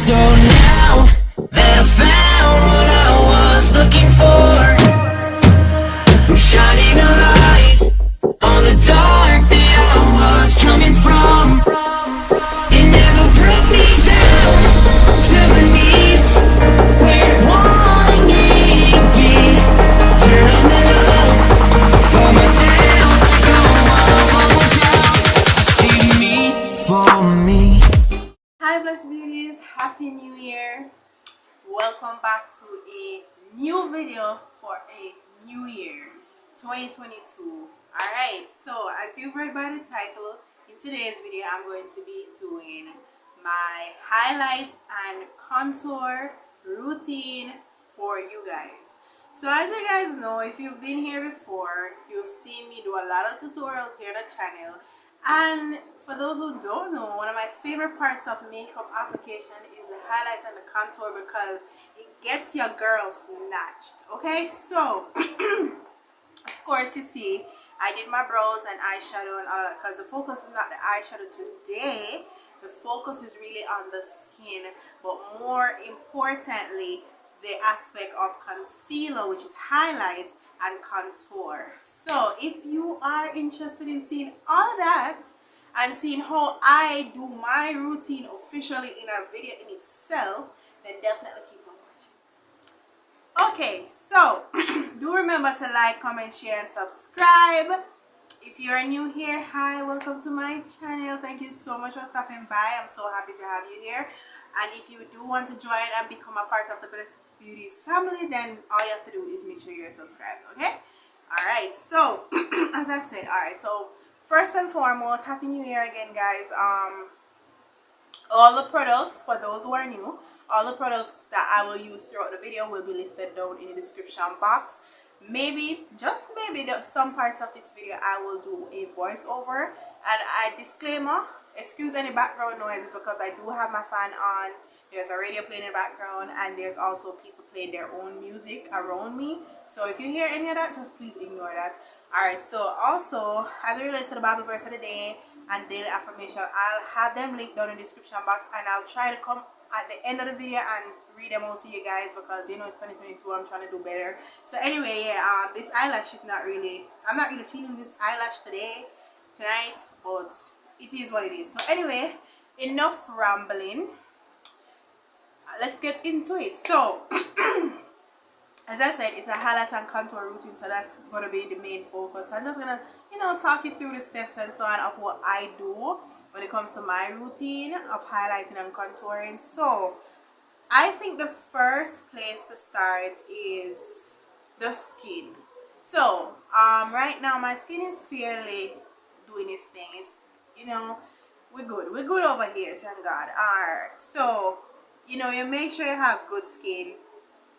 So now that I found what I was looking for, I'm shining a light on the dark that I was coming from. It never broke me down to my knees, where wanting it to be. Turn the love for myself, go on down. I see me for me. Hi blessed beauties, happy new year. Welcome back to a new video for a new year 2022. Alright, so as you've read by the title, in today's video I'm going to be doing my highlight and contour routine for you guys. So as you guys know, if you've been here before, you've seen me do a lot of tutorials here on the channel. And for those who don't know, one of my favorite parts of makeup application is the highlight and the contour because it gets your girl snatched. Okay, so of course you see I did my brows and eyeshadow and all that because the focus is not the eyeshadow today. The focus is really on the skin, but more importantly the aspect of concealer, which is highlight and contour. So if you are interested in seeing all of that and seeing how I do my routine officially in a video in itself, then definitely keep on watching. Okay, so do remember to like, comment, share, and subscribe. If you are new here, hi, welcome to my channel. Thank you so much for stopping by. I'm so happy to have you here. And if you do want to join and become a part of the Beauties family, then all you have to do is make sure you're subscribed. Okay, all right, so as I said, all right, so first and foremost, happy new year again, guys. All the products, for those who are new, all the products that I will use throughout the video will be listed down in the description box. Maybe, just maybe, some parts of this video I will do a voiceover. And a disclaimer, excuse any background noises because I do have my fan on. There's a radio playing in the background, and there's also people playing their own music around me. So if you hear any of that, just please ignore that. Alright, so also, as it relates to the Bible verse of the day and daily affirmation, I'll have them linked down in the description box, and I'll try to come at the end of the video and read them out to you guys because, you know, it's 2022, I'm trying to do better. So anyway, yeah, this eyelash is not really, I'm not really feeling this eyelash tonight, but it is what it is. So anyway, enough rambling. Let's get into it. So as I said, it's a highlight and contour routine, so that's going to be the main focus. I'm just going to, you know, talk you through the steps and so on of what I do when it comes to my routine of highlighting and contouring. So I think the first place to start is the skin. So right now my skin is fairly doing its thing. It's, you know, we're good over here, thank God. Alright, so you know, you make sure you have good skin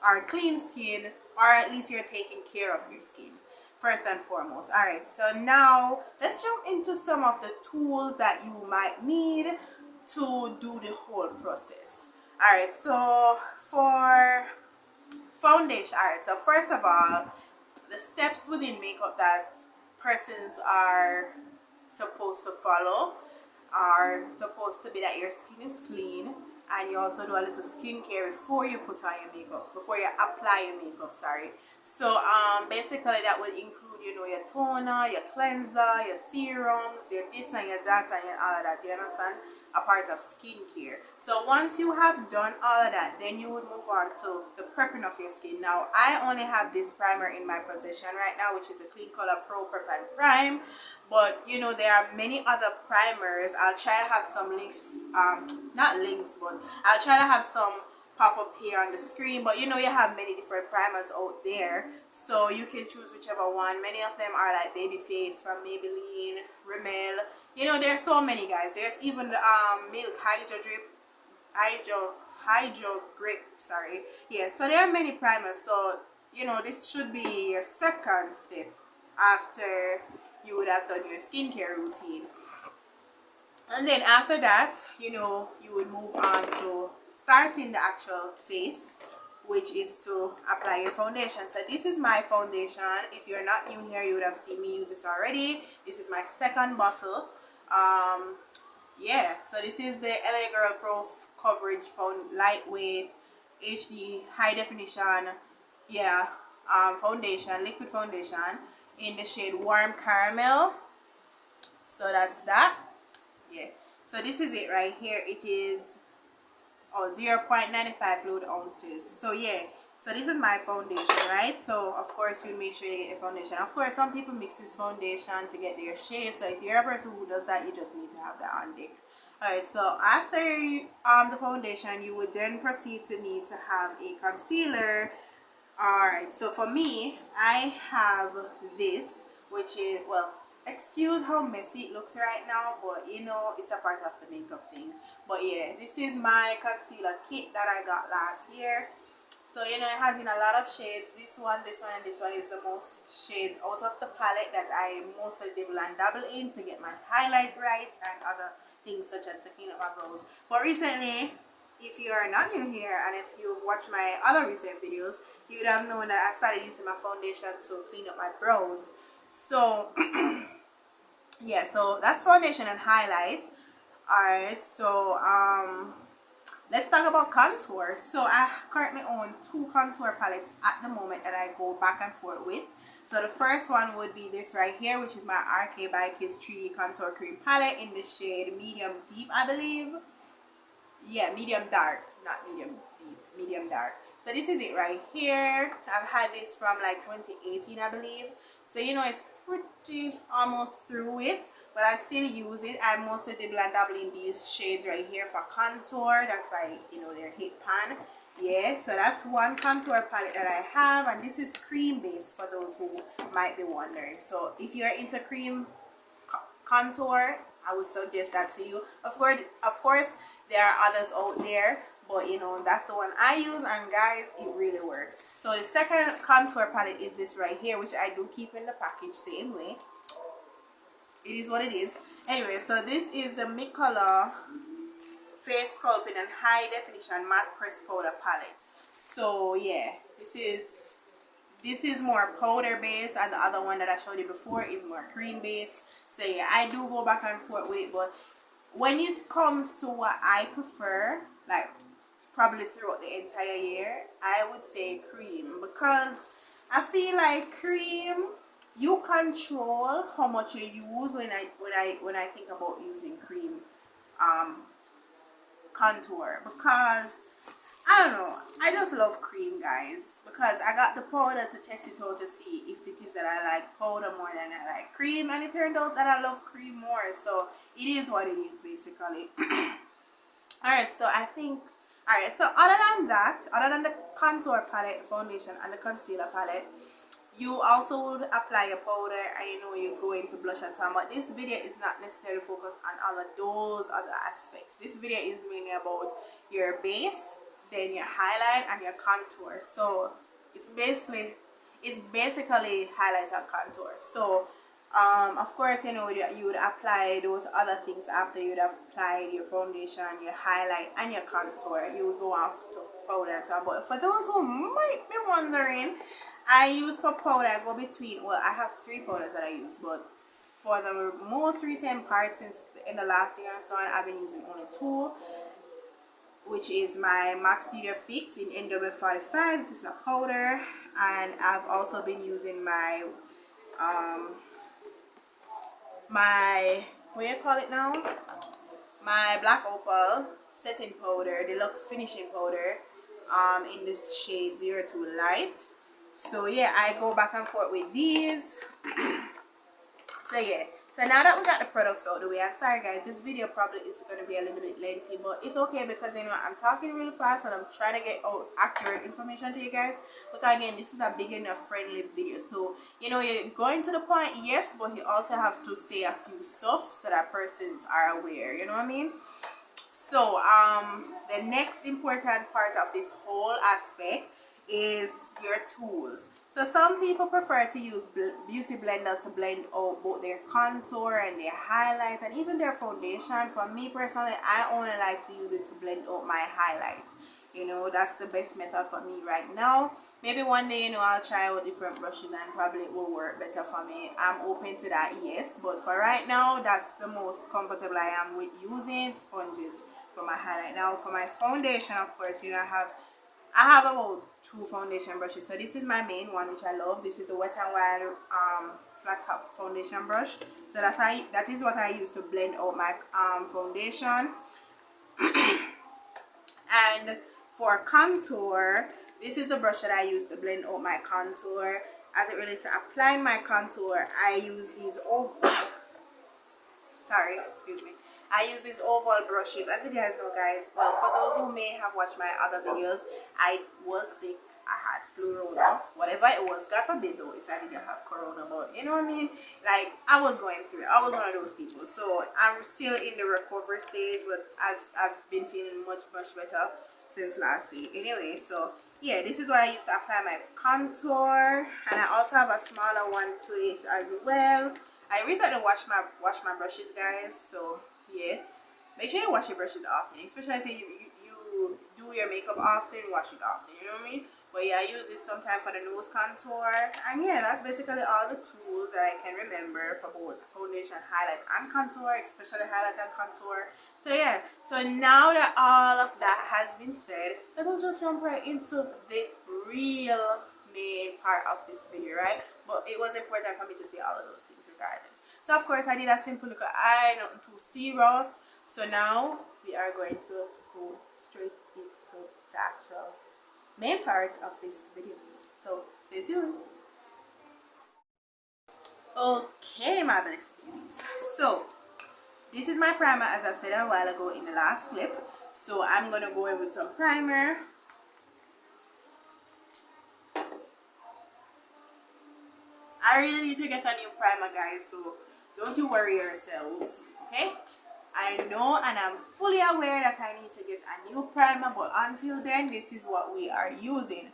or clean skin, or at least you're taking care of your skin first and foremost. Alright, so now let's jump into some of the tools that you might need to do the whole process. Alright, so for foundation, alright, so first of all, the steps within makeup that persons are supposed to follow are supposed to be that your skin is clean, and you also do a little skincare before you put on your makeup, before you apply your makeup, sorry. So basically that will include, you know, your toner, your cleanser, your serums, your this and your that and your all of that, you understand? A part of skincare. So once you have done all of that, then you would move on to the prepping of your skin. Now I only have this primer in my possession right now, which is a Clean Color Pro Prep and Prime. But you know, there are many other primers. I'll try to have some links, not links, but I'll try to have some pop up here on the screen. But you know, you have many different primers out there, so you can choose whichever one. Many of them are like Babyface from Maybelline, Rimmel. You know, there's so many, guys. There's even the Milk Hydro Grip, sorry. Yeah, so there are many primers. So you know, this should be your second step after you would have done your skincare routine. And then after that, you know, you would move on to starting the actual face, which is to apply your foundation. So this is my foundation. If you're not new here, you would have seen me use this already. This is my second bottle. Yeah, so this is the LA Girl Pro coverage, found lightweight, HD, high definition, yeah, foundation, liquid foundation in the shade Warm Caramel. So that's that. Yeah. So this is it right here. It is 0.95 fluid ounces. So yeah. So this is my foundation, right? So of course you make sure you get your foundation. Of course, some people mix this foundation to get their shade. So if you're a person who does that, you just need to have that on deck. Alright, so after the foundation, you would then proceed to need to have a concealer. Alright, so for me, I have this, which is, well, excuse how messy it looks right now, but you know, it's a part of the makeup thing. But yeah, this is my concealer kit that I got last year. So you know, it has in a lot of shades. This one, and this one is the most shades out of the palette that I mostly dibble and dabble in to get my highlight right and other things such as to clean up my brows. But recently, if you are not new here and if you've watched my other recent videos, you would have known that I started using my foundation to clean up my brows. So yeah, so that's foundation and highlight. Alright, so let's talk about contour. So I currently own 2 contour palettes at the moment that I go back and forth with. So the first one would be this right here, which is my RK by Kiss 3D Contour Cream Palette in the shade Medium Deep, I believe. Yeah, medium dark, not medium deep, medium dark. So this is it right here. I've had this from like 2018, I believe. So you know, it's pretty almost through it, but I still use it. I mostly dibble and dabble in these shades right here for contour. That's why, you know, they're hit pan. Yeah, so that's one contour palette that I have, and this is cream based for those who might be wondering. So if you're into cream contour, I would suggest that to you. Of course, there are others out there, but you know, that's the one I use, and guys, it really works. So the second contour palette is this right here, which I do keep in the package same way. It is what it is. Anyway, so this is the Micolor Face Sculpting and High Definition Matte Press Powder Palette. So yeah, this is more powder based, and the other one that I showed you before is more cream based. So yeah, I do go back and forth with it, but when it comes to what I prefer, like probably throughout the entire year, I would say cream, because I feel like cream, you control how much you use. When I think about using cream contour, because I don't know, I just love cream, guys, because I got the powder to test it out to see if it is that I like powder more than I like cream, and it turned out that I love cream more. So it is what it is, basically. Alright, so I think, alright, so other than that, other than the contour palette, foundation, and the concealer palette, you also would apply your powder, and you know, you go into blush and tan. But this video is not necessarily focused on all of those other aspects. This video is mainly about your base, then your highlight, and your contour. So it's basically highlight and contour. So of course, you know, you would apply those other things after you'd have applied your foundation, your highlight, and your contour. You would go off to powder and so on. But for those who might be wondering, I use for powder, I go between, well, I have 3 powders that I use, but for the most recent part, since in the last year and so on, I've been using only 2, which is my MAC Studio Fix in NW45. This is a powder, and I've also been using my what do you call it now? My Black Opal setting powder, deluxe finishing powder, in this shade 02 Light. So yeah, I go back and forth with these. So yeah, so now that we got the products out of the way, I'm sorry guys, this video probably is going to be a little bit lengthy, but it's okay, because you know, I'm talking really fast and I'm trying to get out accurate information to you guys, because again, this is a beginner friendly video. So you know, you're going to the point, yes, but you also have to say a few stuff so that persons are aware, you know what I mean? So the next important part of this whole aspect is your tools. So some people prefer to use beauty blender to blend out both their contour and their highlight and even their foundation. For me personally, I only like to use it to blend out my highlight. You know, that's the best method for me right now. Maybe one day, you know, I'll try out different brushes and probably it will work better for me. I'm open to that, yes, but for right now, that's the most comfortable I am with using sponges for my highlight. Now for my foundation, of course, you know, I have about 2 foundation brushes. So this is my main one, which I love. This is the Wet n Wild flat top foundation brush. So that is what I use to blend out my foundation. And for contour, this is the brush that I use to blend out my contour. As it relates to applying my contour, I use these oval I use these oval brushes. As you guys know, guys, well, for those who may have watched my other videos, I was sick. I had flu rona, whatever it was. God forbid though if I didn't have corona, but you know what I mean, like I was going through it. I was one of those people. So I'm still in the recovery stage, but I've been feeling much better since last week anyway. So yeah, this is what I use to apply my contour, and I also have a smaller one to it as well. I recently washed my brushes, guys, so yeah, make sure you wash your brushes often, especially if you do your makeup often. Wash it often, you know what I mean? But yeah, I use this sometimes for the nose contour, and yeah, that's basically all the tools that I can remember for both foundation, highlight, and contour, especially highlight and contour. So yeah, so now that all of that has been said, let us just jump right into the real main part of this video, right? But it was important for me to say all of those things regardless. So of course I did a simple look at eye, nothing too serious. So now we are going to go straight into the actual main part of this video. So stay tuned. Okay, my blessed beauties. So this is my primer, as I said a while ago in the last clip. So I'm gonna go in with some primer. I really need to get a new primer, guys, so don't you worry yourselves, okay? I know and I'm fully aware that I need to get a new primer, but until then, this is what we are using.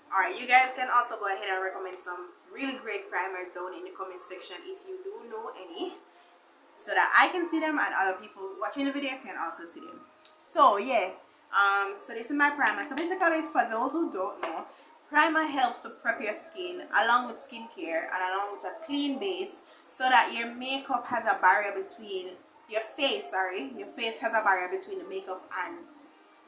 Alright, you guys can also go ahead and recommend some really great primers down in the comment section if you do know any, so that I can see them and other people watching the video can also see them. So yeah, so this is my primer. So basically, for those who don't know, primer helps to prep your skin along with skincare and along with a clean base, so that your makeup has a barrier between your face has a barrier between the makeup and,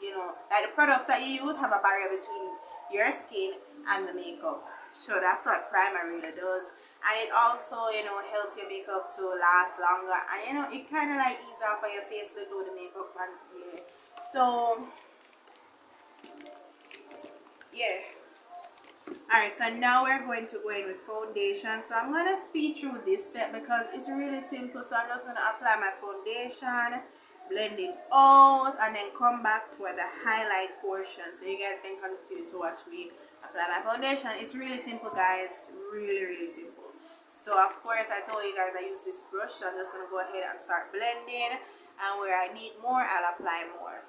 you know, like the products that you use have a barrier between your skin and the makeup. So that's what primer really does. And it also, you know, helps your makeup to last longer, and you know, it kind of like ease off of your face a little with the makeup. And yeah, so yeah. Alright, so now we're going to go in with foundation. So I'm going to speed through this step because it's really simple. So I'm just going to apply my foundation, blend it out, and then come back for the highlight portion. So you guys can continue to watch me apply my foundation. It's really simple, guys. Really simple. So of course, I told you guys I use this brush. So I'm just going to go ahead and start blending. And where I need more, I'll apply more.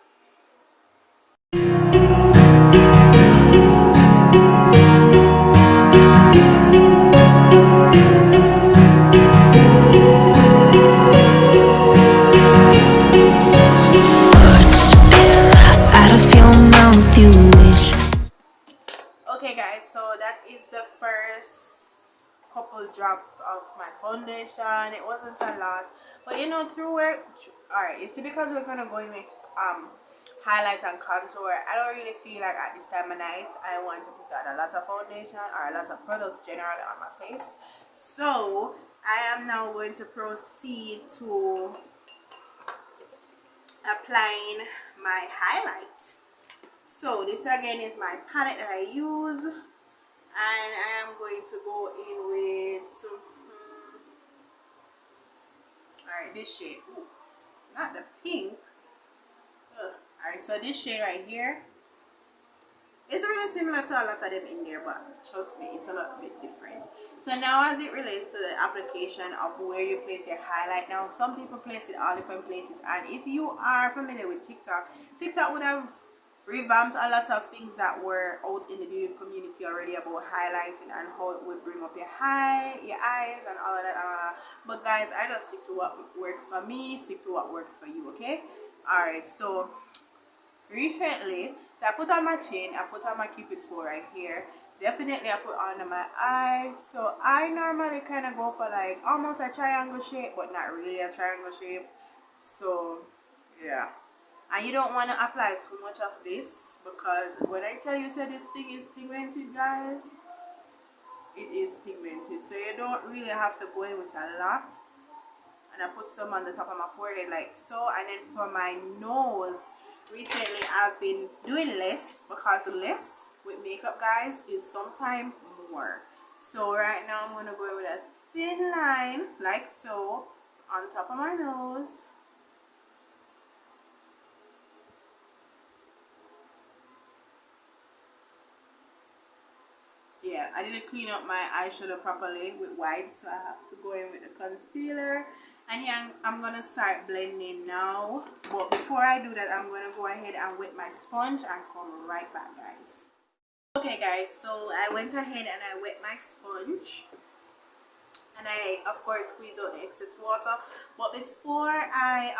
Okay guys, so that is the first couple drops of my foundation. It wasn't a lot, but you know, alright, you see, because we're gonna go in with highlight and contour, I don't really feel like at this time of night I want to put on a lot of foundation or a lot of products generally on my face. So I am now going to proceed to applying my highlight. So this again is my palette that I use, and I am going to go in with alright, this shade. Ooh, not the pink. Alright, so this shade right here, it's really similar to a lot of them in there, but trust me, it's a little bit different. So now as it relates to the application of where you place your highlight, now some people place it all different places, and if you are familiar with TikTok would have revamped a lot of things that were out in the beauty community already about highlighting and how it would bring up your eyes and all of that. But guys, I just stick to what works for me, stick to what works for you, okay? Alright, so recently, so I put on my chin, I put on my cupid's bow right here. Definitely I put under my eye. So I normally kind of go for like almost a triangle shape, but not really a triangle shape. So yeah, And you don't want to apply too much of this, because when I tell you that this thing is pigmented, guys, it is pigmented. So you don't really have to go in with a lot. And I put some on the top of my forehead like so. And then for my nose, recently I've been doing less, because less with makeup, guys, is sometimes more. So right now I'm gonna go with a thin line like so on top of my nose. Yeah, I didn't clean up my eyeshadow properly with wipes, so I have to go in with the concealer. And yeah, I'm gonna start blending now. But before I do that, I'm gonna go ahead and wet my sponge and come right back, guys. Okay, guys, so I went ahead and I wet my sponge. And I, of course, squeeze out the excess water. But before I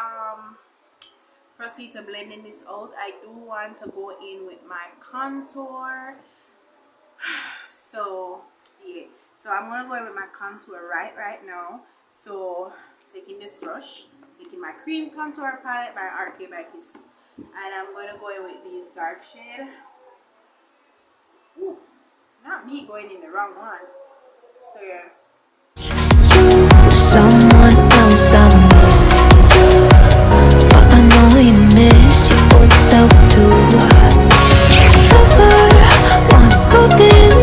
proceed to blending this out, I do want to go in with my contour. So yeah, so I'm gonna go in with my contour right now. So taking this brush, taking my cream contour palette by RK by Kiss, and I'm gonna go in with these dark shade. Ooh, not me going in the wrong one. So yeah. Someone else I miss you, but I know you miss your old self too. Silver once golden,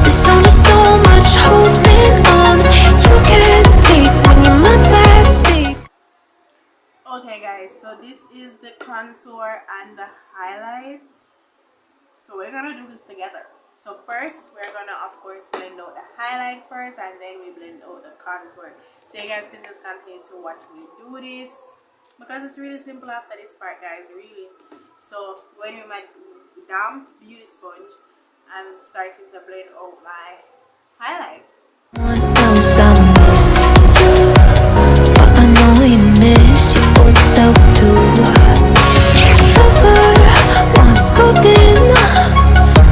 there's only so much holding on. You can't take when your mind's at stake. Okay, guys, so this is the contour and the highlight. So we're gonna do this together. So first, we're gonna, of course, blend out the highlight first, and then we blend out the contour. So you guys can just continue to watch me do this, because it's really simple after this part, guys, really. So going with my damp beauty sponge, I'm starting to blend out my highlight. Someone else I miss you, but I know you miss your old self too. Silver once golden,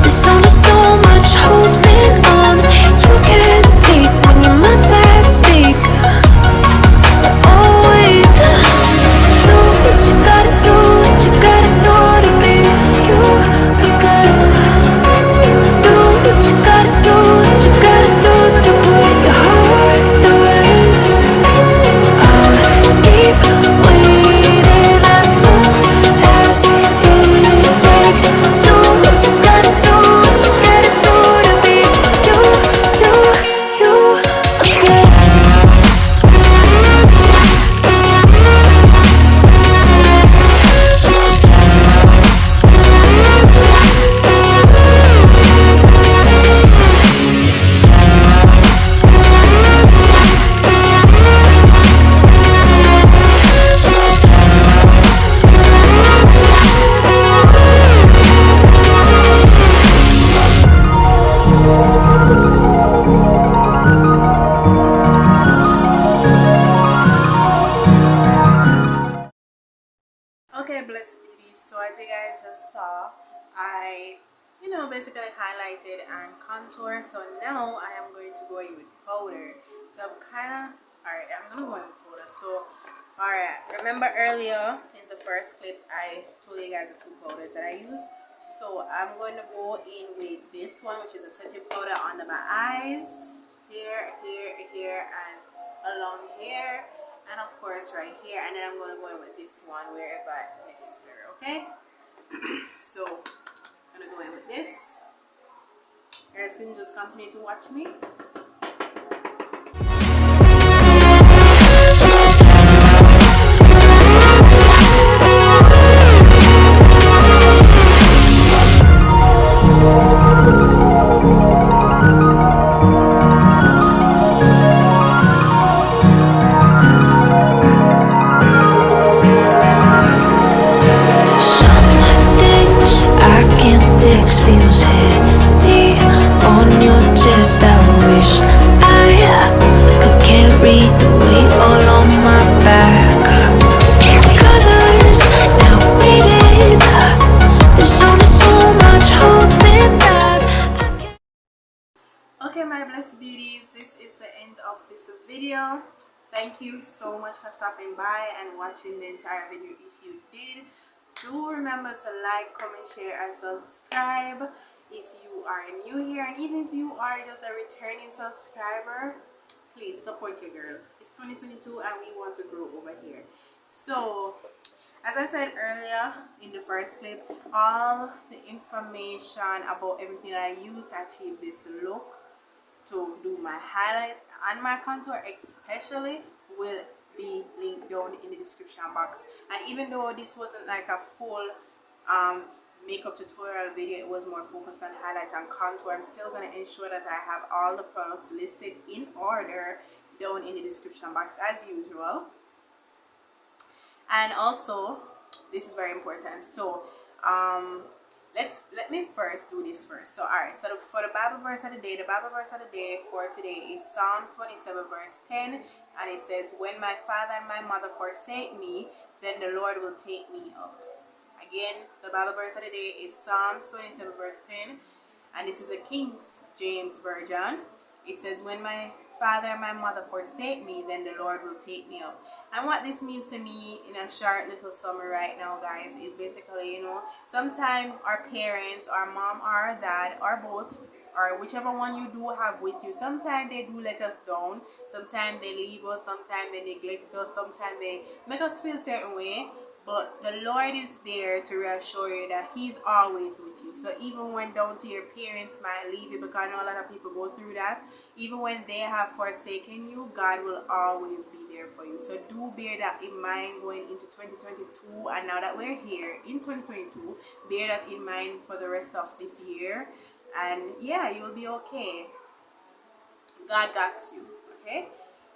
there's only so much holding on. You can't take when your mind's at stake. Oh wait, do what you gotta do, what you gotta do to be you again. Do what you gotta do, what you gotta do to put your heart to rest. I'll keep waiting as long as it takes. Do what you gotta do, what you gotta do to be you again. Okay, blessed beauty. So as you guys just saw, I, basically highlighted and contour. So now I am going to go in with powder. So I'm alright, I'm gonna go in with powder. So alright, remember earlier in the first clip I told you guys the two powders that I use. So I'm going to go in with this one, which is a setting powder under my eyes, here, and along here, and of course right here. And then I'm going to go in with this one wherever necessary. Okay. So I'm gonna go in with this. You guys can just continue to watch me. Some things I can't fix feels heavy on your chest. I wish I could carry the weight all on my back. Colors now faded. There's only so much holding that I can't. Okay, my blessed beauties, this is the end of this video. Thank you so much for stopping by and watching the entire video. If you did, do remember to like, comment, share, and subscribe if you are new here, and even if you are just a returning subscriber, please support your girl. It's 2022 and we want to grow over here. So as I said earlier in the first clip, all the information about everything I used to achieve this look, to do my highlight and my contour especially, will be linked down in the description box. And even though this wasn't like a full makeup tutorial video, it was more focused on highlights and contour, I'm still going to ensure that I have all the products listed in order down in the description box as usual. And also, this is very important, so let me first do this first. So alright, so for the Bible verse of the day, for today is Psalms 27 verse 10, and it says, when my father and my mother forsake me, then the Lord will take me up. Again, the Bible verse of the day is Psalms 27 verse 10, and this is a King James version. It says, when my father and my mother forsake me, then the Lord will take me up. And what this means to me in a short little summary right now, guys, is basically, you know, sometimes our parents, our mom or our dad, or both, or whichever one you do have with you, sometimes they do let us down, sometimes they leave us, sometimes they neglect us, sometimes they make us feel a certain way. But the Lord is there to reassure you that He's always with you. So even when down to your parents might leave you, because I know a lot of people go through that, even when they have forsaken you, God will always be there for you. So do bear that in mind going into 2022, and now that we're here in 2022, bear that in mind for the rest of this year, and yeah, you'll be okay. God got you, okay?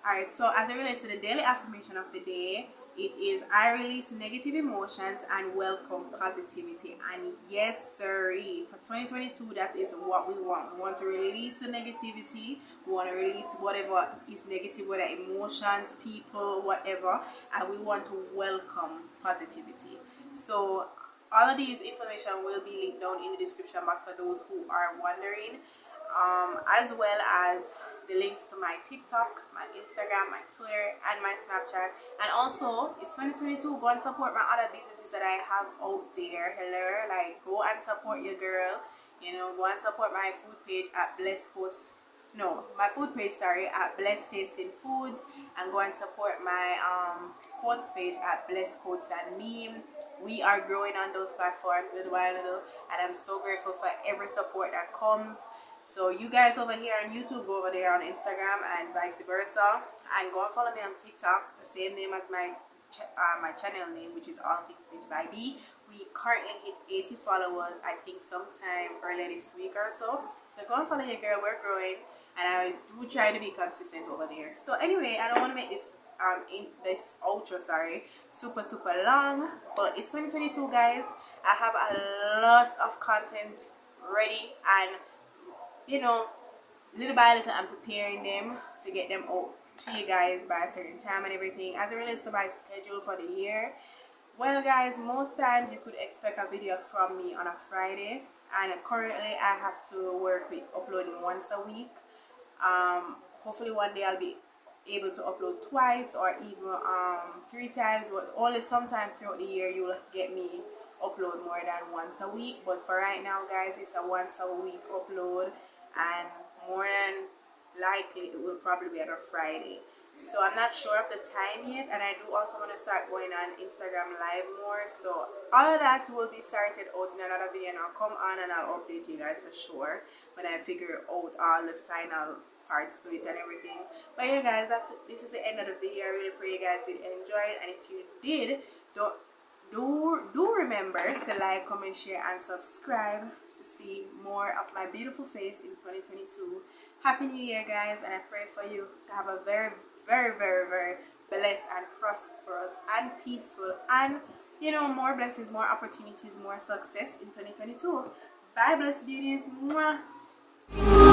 Alright, so as it relates to the daily affirmation of the day, it is, I release negative emotions and welcome positivity. And yes, sirree, for 2022, that is what we want. We want to release the negativity. We want to release whatever is negative, whether emotions, people, whatever. And we want to welcome positivity. So all of these information will be linked down in the description box for those who are wondering, as well as the links to my TikTok, my Instagram, my Twitter, and my Snapchat. And also, it's 2022, go and support my other businesses that I have out there. Hello, like, go and support your girl. You know, go and support my food page at my food page, at Blessed Tasting Foods, and go and support my quotes page at Blessed Quotes and Meme. We are growing on those platforms little by little, and I'm so grateful for every support that comes. So you guys over here on YouTube, go over there on Instagram, and vice versa, and go and follow me on TikTok, the same name as my channel name, which is AllThingsBeautyByD. We currently hit 80 followers, I think sometime earlier this week or so. So go and follow your girl, we're growing, and I do try to be consistent over there. So anyway, I don't want to make this outro super long, but it's 2022, guys. I have a lot of content ready, and you know, little by little I'm preparing them to get them out to you guys by a certain time and everything. As it relates to my schedule for the year, well guys, most times you could expect a video from me on a Friday, and currently I have to work with uploading once a week. Hopefully one day I'll be able to upload twice or even 3 times, but only sometime throughout the year you will get me upload more than once a week. But for right now, guys, it's a once a week upload, and more than likely it will probably be on a Friday. So I'm not sure of the time yet, and I do also want to start going on Instagram live more. So all of that will be started out in another video, and I'll come on and I'll update you guys for sure when I figure out all the final parts to it and everything. But yeah guys, this is the end of the video. I really pray you guys did enjoy it, and if you did, do remember to like, comment, share, and subscribe to see more of my beautiful face in 2022. Happy New Year, guys, and I pray for you to have a very blessed and prosperous and peaceful, and you know, more blessings, more opportunities, more success in 2022. Bye, blessed beauties. Mwah.